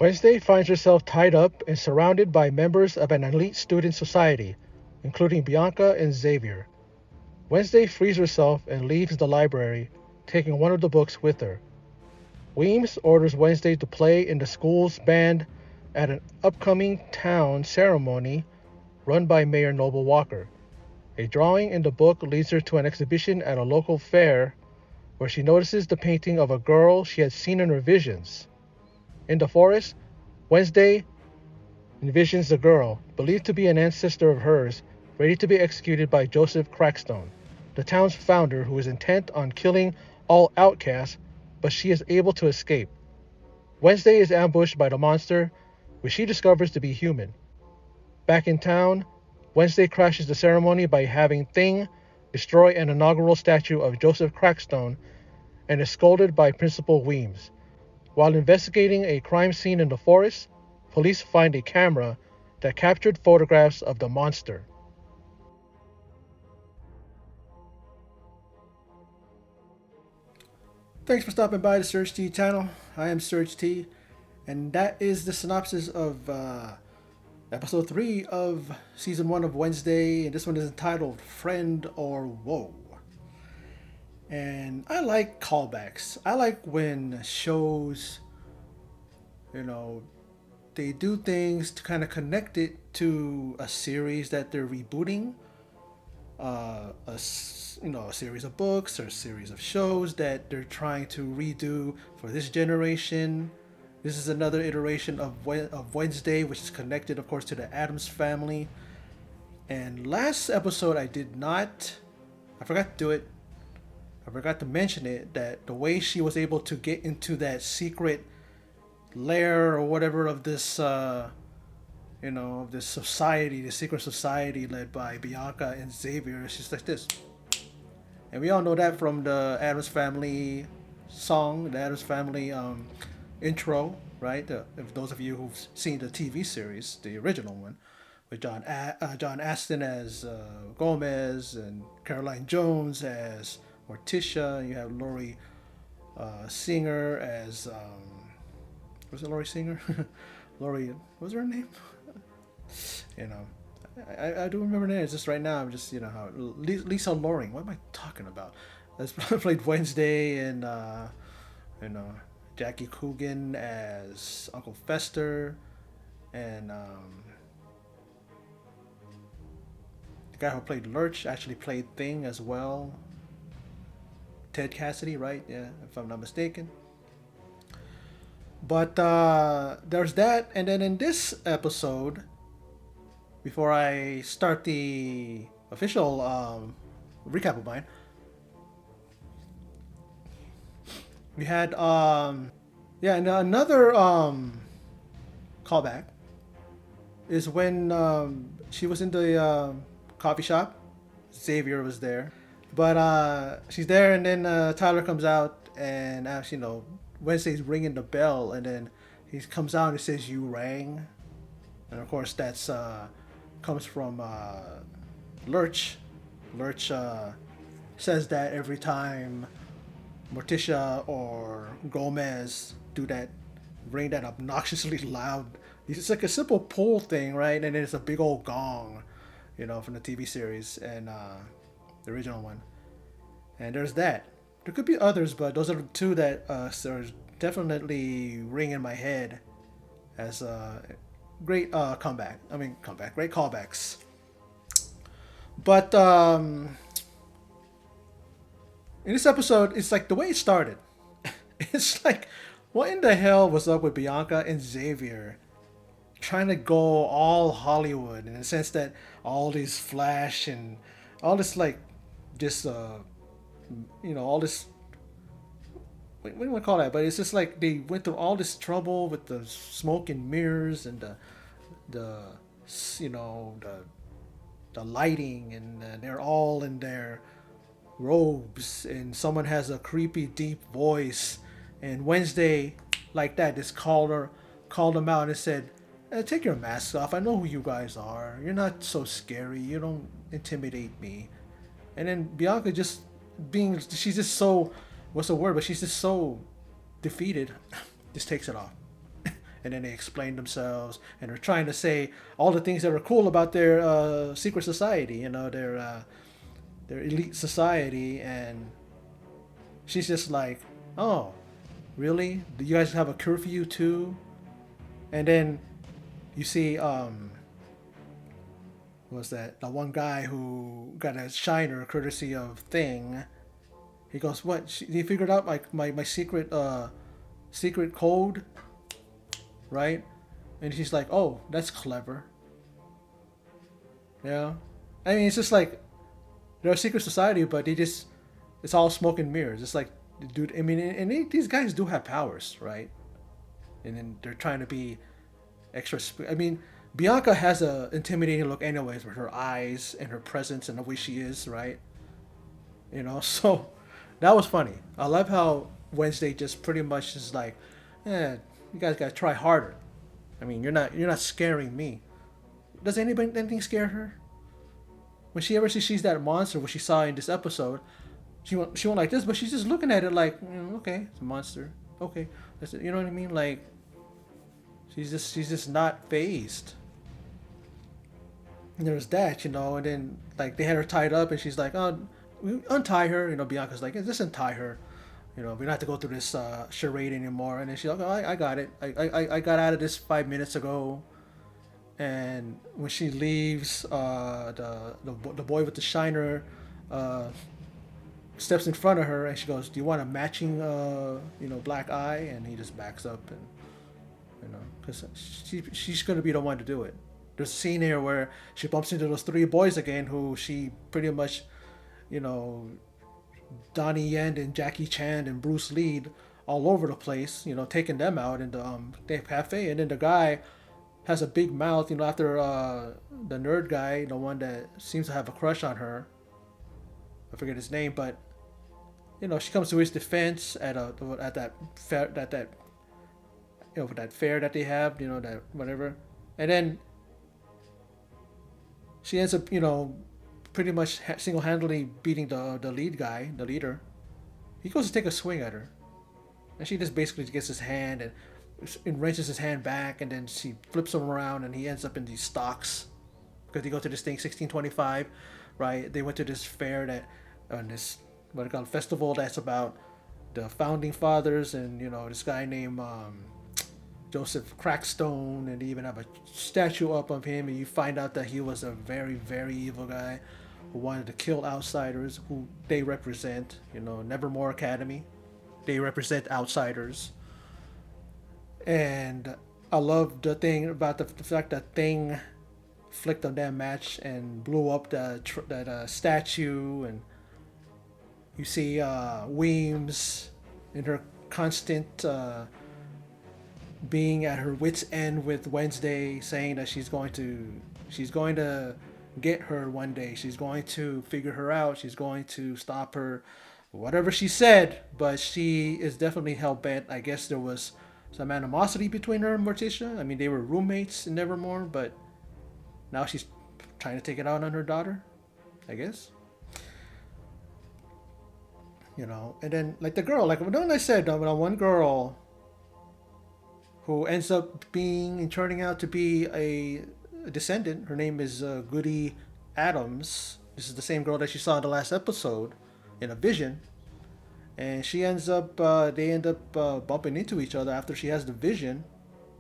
Wednesday finds herself tied up and surrounded by members of an elite student society, including Bianca and Xavier. Wednesday frees herself and leaves the library, taking one of the books with her. Weems orders Wednesday to play in the school's band at an upcoming town ceremony run by Mayor Noble Walker. A drawing in the book leads her to an exhibition at a local fair where she notices the painting of a girl she had seen in her visions. In the forest, Wednesday envisions the girl, believed to be an ancestor of hers, ready to be executed by Joseph Crackstone, the town's founder who is intent on killing all outcasts, but she is able to escape. Wednesday is ambushed by the monster, which she discovers to be human. Back in town, Wednesday crashes the ceremony by having Thing destroy an inaugural statue of Joseph Crackstone and is scolded by Principal Weems. While investigating a crime scene in the forest, police find a camera that captured photographs of the monster. Thanks for stopping by the Search T channel. I am Search T, and that is the synopsis of episode 3 of season 1 of Wednesday, and this one is entitled Friend or Woe. And I like callbacks. I like when shows, they do things to kind of connect it to a series that they're rebooting, a series of books or a series of shows that they're trying to redo for this generation. This is another iteration of Wednesday, which is connected, of course, to the Addams family. And last episode, I forgot to do it. I forgot to mention it, that the way she was able to get into that secret lair or whatever of this, this society, the secret society led by Bianca and Xavier, it's just like this. And we all know that from the Addams Family song, the Addams Family intro, right? If those of you who've seen the TV series, the original one, with John Aston as Gomez and Caroline Jones as Morticia. You have Laurie Singer as was it Laurie Singer? Laurie, what was her name? I do remember names just right now. I'm just how Lisa Loring. What am I talking about? That's played Wednesday, and Jackie Coogan as Uncle Fester, and the guy who played Lurch actually played Thing as well. Ted Cassidy, right? Yeah, if I'm not mistaken. But there's that, and then in this episode, before I start the official recap of mine, we had and another callback is when she was in the coffee shop. Xavier was there, but she's there, and then Tyler comes out, and Wednesday's ringing the bell, and then he comes out and says, "You rang," and of course that's comes from Lurch. Lurch says that every time Morticia or Gomez do that, ring that obnoxiously loud. It's like a simple pull thing, right? And then it's a big old gong, from the TV series and the original one. And there's that. There could be others, but those are the two that are definitely ring in my head as great comeback. Great callbacks. But in this episode, it's like the way it started. It's like, what in the hell was up with Bianca and Xavier trying to go all Hollywood in the sense that all these flash and all this all this. What do you want to call that? But it's just like they went through all this trouble with the smoke and mirrors and the lighting, and they're all in their robes, and someone has a creepy deep voice, and Wednesday, like that, just called them out and said, "Take your masks off. I know who you guys are. You're not so scary. You don't intimidate me." And then Bianca she's just so, what's the word? But she's just so defeated, just takes it off. and then they explain themselves, and they're trying to say all the things that are cool about their secret society, their elite society, and she's just like, oh, really? Do you guys have a curfew too? And then you see, what was that? The one guy who got a shiner courtesy of Thing. He goes, what? He figured out my secret code, right? And she's like, oh, that's clever. Yeah. I mean, it's just like, they're a secret society, but it's all smoke and mirrors. It's like, dude, I mean, and these guys do have powers, right? And then they're trying to be extra. I mean, Bianca has a intimidating look, anyways, with her eyes and her presence and the way she is, right? So that was funny. I love how Wednesday just pretty much is like, you guys gotta try harder. I mean, you're not scaring me. Does anything scare her? When sees that monster, what she saw in this episode, she went like this, but she's just looking at it like, okay, it's a monster. Okay, that's it. You know what I mean? Like, she's just not phased. And there's that, and then like they had her tied up, and she's like, oh, we untie her. Bianca's like, just untie her. We don't have to go through this charade anymore. And then she's like, oh, I got it. I got out of this 5 minutes ago. And when she leaves, the boy with the shiner steps in front of her, and she goes, "Do you want a matching, black eye?" And he just backs up, and because she's gonna be the one to do it. There's a scene here where she bumps into those three boys again, who she pretty much, Donnie Yen and Jackie Chan and Bruce Lee all over the place, taking them out in the cafe, and then the guy has a big mouth, after the nerd guy, the one that seems to have a crush on her. I forget his name, but she comes to his defense at that fair, that fair that they have, that whatever, and then she ends up, pretty much single-handedly beating the leader. He goes to take a swing at her, and she just basically gets his hand and wrenches his hand back, and then she flips him around, and he ends up in these stocks because they go to this thing 1625, right? They went to this fair that on this what they call festival that's about the founding fathers, and this guy named Joseph Crackstone, and they even have a statue up of him, and you find out that he was a very, very evil guy who wanted to kill outsiders, who they represent, Nevermore Academy. They represent outsiders. And I love the thing about the fact that Thing flicked on that match and blew up that statue, and you see Weems in her constant being at her wit's end with Wednesday, saying that she's going to get her one day. She's going to figure her out. She's going to stop her, whatever she said. But she is definitely hell bent. I guess there was some animosity between her and Morticia. I mean, they were roommates in Nevermore, but now she's trying to take it out on her daughter, I guess. And then like the girl, like when I said, one girl who ends up being and turning out to be a descendant. Her name is Goody Addams. This is the same girl that she saw in the last episode in a vision. And she ends up, they end up bumping into each other after she has the vision.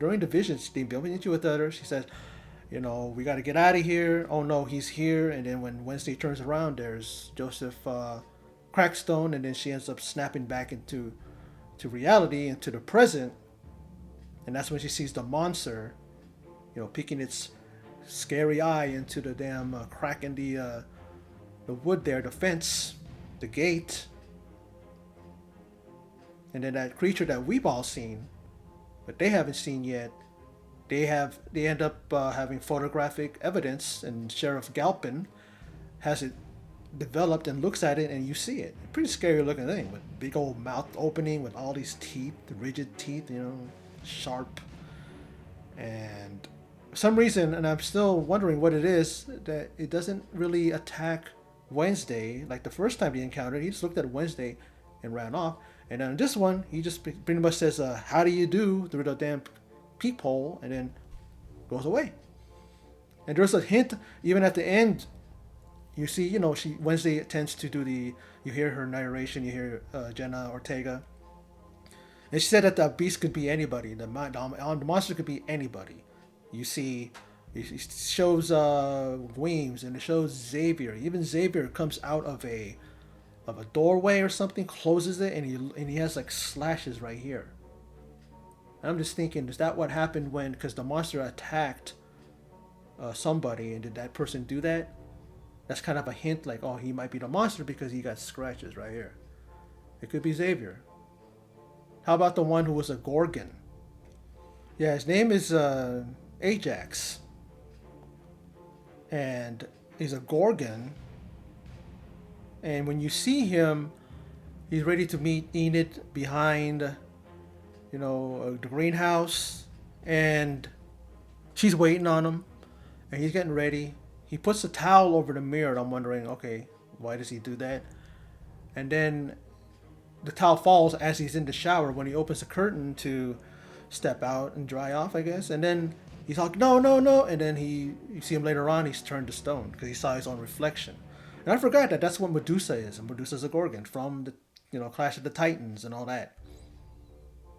During the vision, they bumping into each other. She says, we got to get out of here. Oh no, he's here. And then when Wednesday turns around, there's Joseph Crackstone, and then she ends up snapping back into reality, into the present. And that's when she sees the monster, peeking its scary eye into the damn crack in the wood there, the fence, the gate. And then that creature that we've all seen, but they haven't seen yet, they end up having photographic evidence, and Sheriff Galpin has it developed and looks at it, and you see it. Pretty scary looking thing, with big old mouth opening with all these teeth, the rigid teeth, sharp. And for some reason, and I'm still wondering what it is, that it doesn't really attack Wednesday like the first time he encountered. He just looked at Wednesday and ran off. And then this one, he just pretty much says, how do you do, through the damn peephole and then goes away. And there's a hint even at the end. You see, she Wednesday tends to do the. You hear her narration. You hear Jenna Ortega, and she said that the beast could be anybody. The monster could be anybody. You see, it shows Weems and it shows Xavier. Even Xavier comes out of a doorway or something, closes it, and he has like slashes right here. And I'm just thinking, is that what happened when? Because the monster attacked somebody, and did that person do that? That's kind of a hint, like, oh, he might be the monster because he got scratches right here. It could be Xavier. How about the one who was a Gorgon? Yeah, his name is Ajax. And he's a Gorgon. And when you see him, he's ready to meet Enid behind, the greenhouse. And she's waiting on him. And he's getting ready. He puts a towel over the mirror. And I'm wondering, okay, why does he do that? And then the towel falls as he's in the shower when he opens the curtain to step out and dry off, I guess. And then he's like, no, no, no. And then you see him later on, he's turned to stone because he saw his own reflection. And I forgot that that's what Medusa is. And Medusa's a Gorgon from the Clash of the Titans and all that.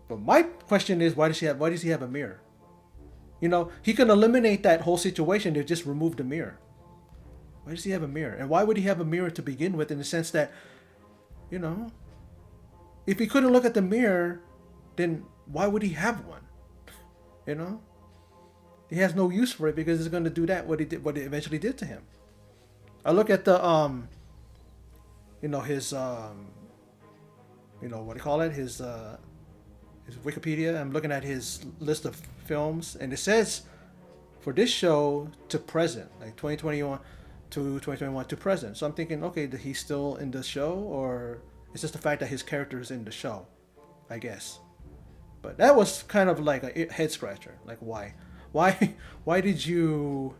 But my question is, why does he have a mirror? He can eliminate that whole situation to just remove the mirror. Why does he have a mirror? And why would he have a mirror to begin with, in the sense that, if he couldn't look at the mirror, then why would he have one? He has no use for it because it's going to do what it eventually did to him. I look at the his what do you call it? His Wikipedia. I'm looking at his list of films, and it says for this show to present, like 2021 to 2021 to present. So I'm thinking, okay, that he's still in the show, or it's just the fact that his character is in the show, I guess. But that was kind of like a head scratcher. Like, why did you,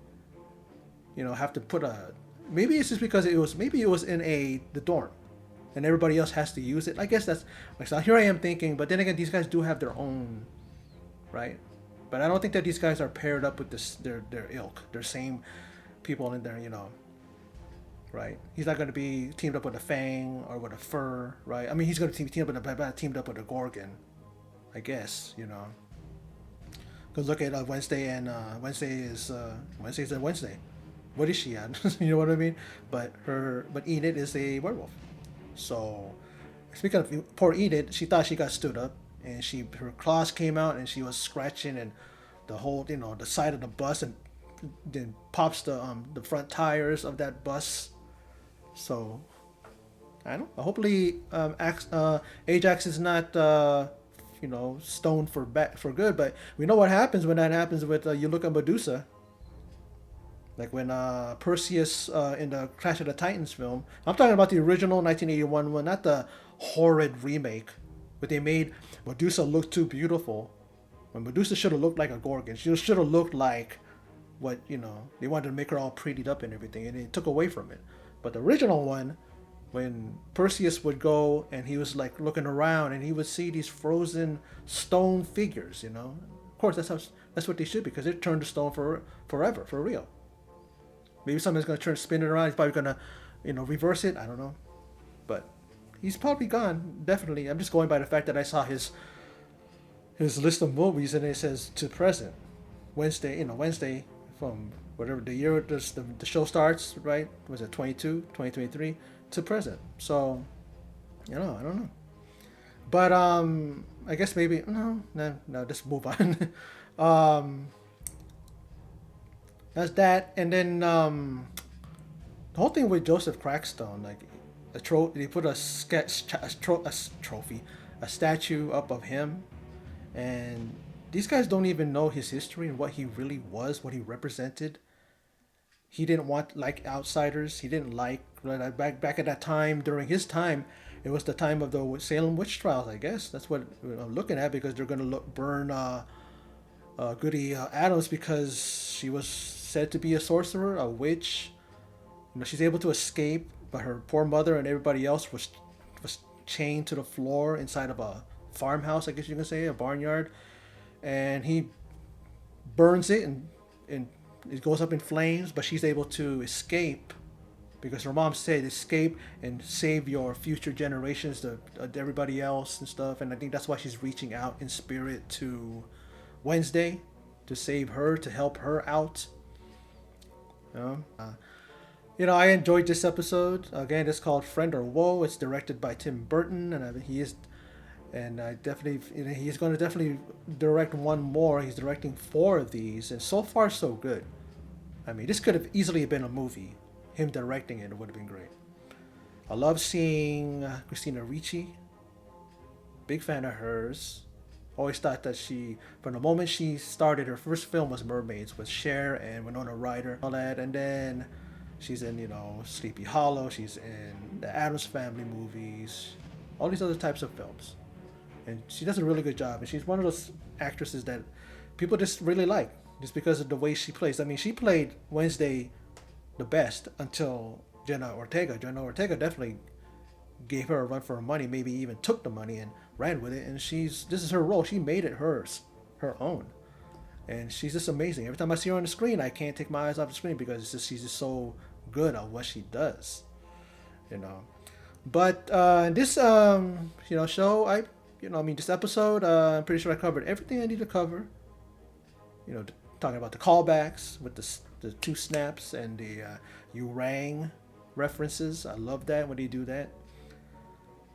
have to put a? Maybe it's just because it was in the dorm, and everybody else has to use it. I guess that's like, so here I am thinking, but then again, these guys do have their own, right? But I don't think that these guys are paired up with their ilk, their same people in there, right? He's not going to be teamed up with a Fang or with a Fur, right? I mean, he's going to be teamed up with a Gorgon, I guess, Because look at Wednesday, and Wednesday's a Wednesday. What is she at? You know what I mean? But Enid is a werewolf. So, speaking of poor Enid, she thought she got stood up, and her claws came out, and she was scratching, and the whole, the side of the bus, and then pops the front tires of that bus. So, I don't know. Hopefully, Ajax is not stoned for good. But we know what happens when that happens with you look at Medusa. Like when Perseus in the Clash of the Titans film. I'm talking about the original 1981 one, not the horrid remake. But they made Medusa look too beautiful. When Medusa should have looked like a Gorgon. She should have looked like what, they wanted to make her all prettied up and everything. And it took away from it. But the original one, when Perseus would go and he was like looking around and he would see these frozen stone figures, Of course, that's what they should be, because it turned to stone forever, for real. Maybe somebody's going to spin it around. He's probably going to, reverse it. I don't know. But he's probably gone, definitely. I'm just going by the fact that I saw his list of movies, and it says to present. Wednesday from whatever the year the show starts, right? Was it 2023 to present? So, I don't know. But I guess maybe no, just move on. That's that, and then the whole thing with Joseph Crackstone, like they put a trophy, a statue up of him, and these guys don't even know his history and what he really was, what he represented. He didn't want outsiders. He didn't back at that time. During his time, it was the time of the Salem witch trials. I guess that's what I'm looking at, because they're going to burn Goody Addams because she was said to be a sorcerer, a witch. She's able to escape, but her poor mother and everybody else was chained to the floor inside of a farmhouse, I guess you can say, a barnyard. And he burns it, and it goes up in flames, but she's able to escape because her mom said escape and save your future generations to everybody else and stuff. And I think that's why she's reaching out in spirit to Wednesday to save her, to help her out. You know, I enjoyed this episode. Again, it's called Friend or Woe. It's directed by Tim Burton, and he is, and I definitely, he's going to definitely direct one more. He's directing four of these, and so far so good. I mean, this could have easily been a movie. Him directing it would have been great. I love seeing Christina Ricci. Big fan of hers. Always thought that from the moment she started, her first film was Mermaids with Cher and Winona Ryder, all that, and then she's in Sleepy Hollow. She's in the Addams Family movies, all these other types of films, and she does a really good job. And she's one of those actresses that people just really like, just because of the way she plays. I mean, she played Wednesday the best until Jenna Ortega. Jenna Ortega definitely gave her a run for her money, maybe even took the money and ran with it. And this is her role. She made it hers, her own. And she's just amazing. Every time I see her on the screen, I can't take my eyes off the screen because she's just so good at what she does, you know. But this show, this episode, I'm pretty sure I covered everything I need to cover. Talking about the callbacks with the two snaps and the you rang references. I love that when they do that.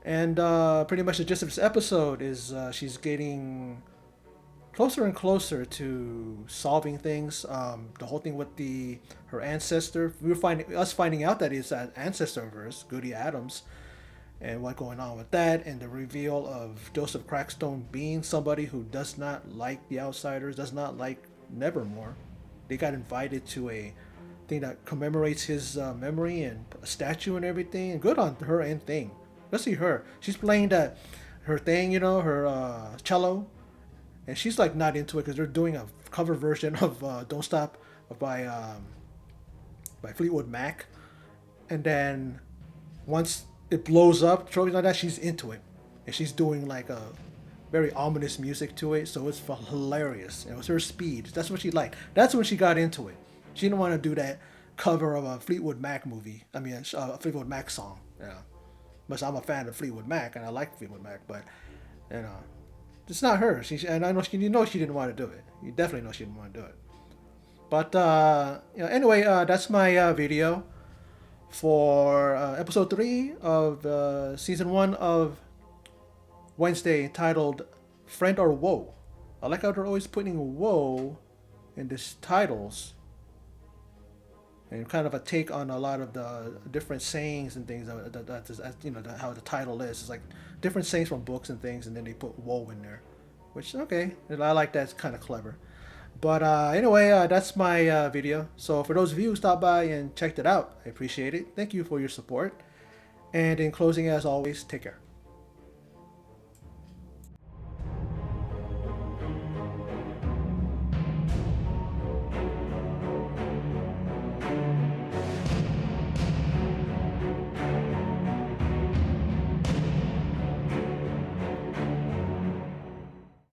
And pretty much the gist of this episode is she's getting closer and closer to solving things. The whole thing with her ancestor. We were finding out that it's an ancestor of hers, Goody Addams, and what's going on with that, and the reveal of Joseph Crackstone being somebody who does not like the outsiders, does not like Nevermore. They got invited to a thing that commemorates his memory and a statue and everything. And good on her and thing. Especially her. She's playing her thing, her cello, and she's like not into it because they're doing a cover version of "Don't Stop" by Fleetwood Mac, and then once it blows up, trophies like that, she's into it, and she's doing like a very ominous music to it, so it's hilarious. It was her speed. That's what she liked. That's when she got into it. She didn't want to do that cover of a Fleetwood Mac movie. I mean, a Fleetwood Mac song. But I'm a fan of Fleetwood Mac, and I like Fleetwood Mac, but it's not her. And I know she didn't want to do it. You definitely know she didn't want to do it. But anyway, that's my video for episode 3 of season 1 of Wednesday, titled Friend or Woe. I like how they're always putting woe in these titles, and kind of a take on a lot of the different sayings and things how the title is. It's like different sayings from books and things, and then they put woe in there, which okay, and I like that. It's kind of clever. But anyway, that's my video. So for those of you who stopped by and checked it out, I appreciate it. Thank you for your support. And in closing, as always, take care.